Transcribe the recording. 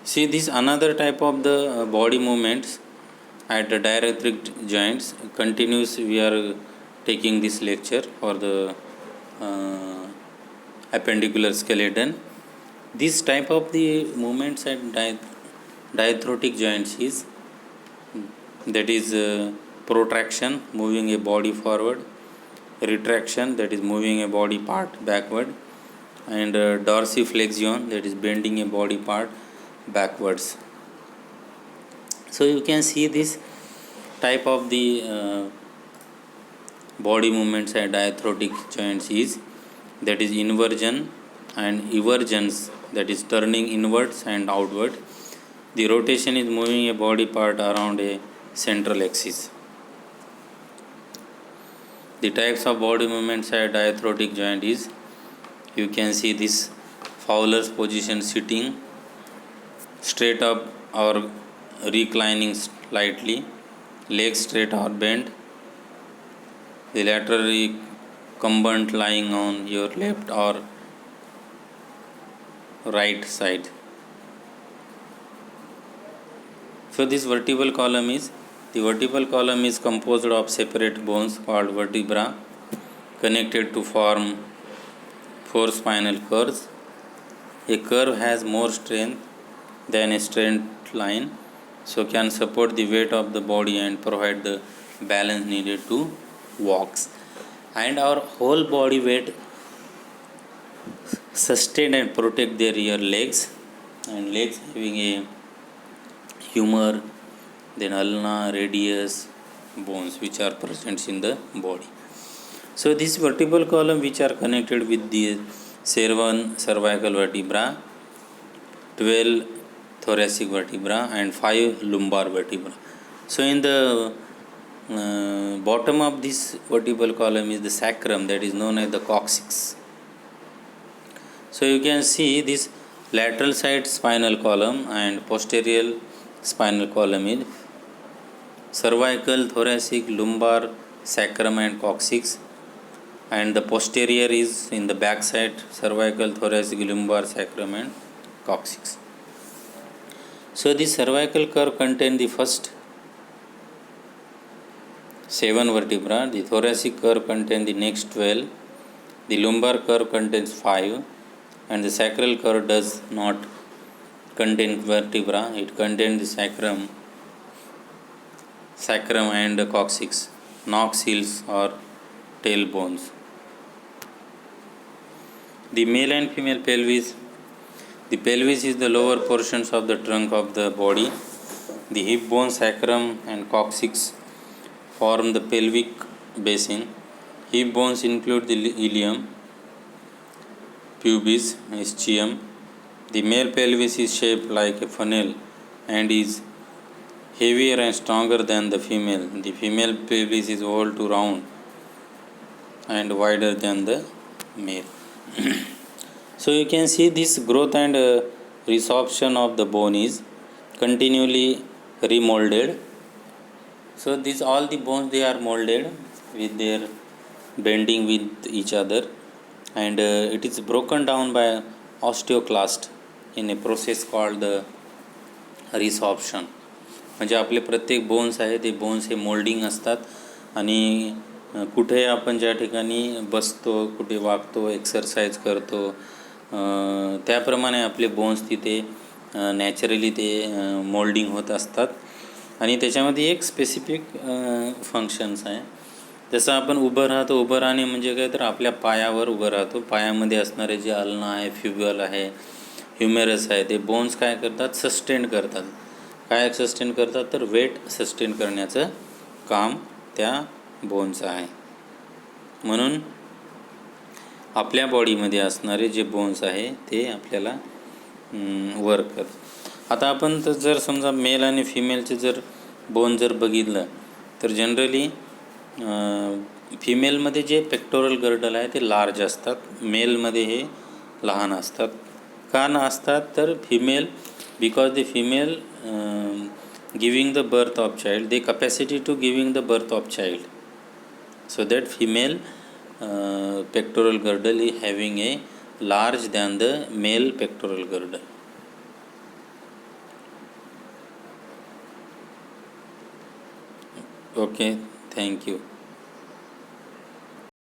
See, this another type of the body movements at the dialectric joints continues. We are taking this lecture for the appendicular skeleton. This type of the movements at diathrotic joints is, that is protraction, moving a body forward, retraction, that is moving a body part backward, and dorsiflexion, that is bending a body part backwards. So you can see this type of the body movements at diathrotic joints is, that is inversion and evergence, that is turning inwards and outward. The rotation is moving a body part around a central axis. The types of body movements at diathrotic joint is, you can see this Fowler's position, sitting, straight up or reclining slightly, legs straight or bent, the lateral recumbent lying on your left or right side. So this vertebral column is, the vertebral column is composed of separate bones called vertebra connected to form 4 spinal curves. A curve has more strength than a straight line, so can support the weight of the body and provide the balance needed to walk. And our whole body weight sustain and protect their rear legs, and legs having a humor, then ulna, radius bones which are present in the body. So this vertebral column which are connected with the 7 cervical vertebra, 12 thoracic vertebra and 5 lumbar vertebra. So in the bottom of this vertebral column is the sacrum, that is known as the coccyx. So you can see this lateral side spinal column and posterior spinal column is cervical, thoracic, lumbar, sacrum and coccyx, and the posterior is in the back side, cervical, thoracic, lumbar, sacrum and coccyx. So the cervical curve contains the first 7 vertebra, the thoracic curve contains the next 12, the lumbar curve contains 5, and the sacral curve does not contain vertebra, it contains the sacrum and the coccyx, Knox heels or tailbones. The male and female pelvis. The pelvis is the lower portions of the trunk of the body. The hip bone, sacrum and coccyx form the pelvic basin. Hip bones include the ilium, pubis, ischium. The male pelvis is shaped like a funnel and is heavier and stronger than the female. The female pelvis is oval to round and wider than the male. So you can see this growth and resorption of the bone is continually remolded. So these all the bones, they are molded with their bending with each other, and it is broken down by osteoclast in a process called the resorption. म्हणजे आपले प्रत्येक bones आहे ते bones हे moulding असतात, आणि कुठे आपण ज्या ठिकाणी बसतो, कुठे वागतो, एक्सरसाइज करतो, त्याप्रमाणे आपले बोन्स तिथे नॅचरली ते मोल्डिंग होत असतात. आणि त्याच्यामध्ये एक स्पेसिफिक फंक्शन्स आहे. जसं आपण उभं राहतो, उभं राहणे म्हणजे काय, तर आपल्या पायावर उभं राहतो. पायामध्ये असणारे जे अल्ना आहे, फ्युगल आहे, ह्युमेरस आहे, ते बोन्स काय करतात, सस्टेन करतात. काय सस्टेन करतात, तर वेट सस्टेन करण्याचं काम त्या बोनचं आहे. म्हणून आपल्या बॉडीमध्ये असणारे जे बोन्स आहे ते आपल्याला वर्क करतात. आता आपण तर जर समजा मेल आणि फिमेलचे जर बोन जर बघितलं तर जनरली फिमेलमध्ये जे पेक्टोरल गर्डल आहे ते लार्ज असतात, मेलमध्ये हे लहान असतात. का ना असतात, तर female because the female giving the birth of child, they capacity to giving the birth of child, so that female pectoral girdle is having a large than the male pectoral girdle. Okay, thank you.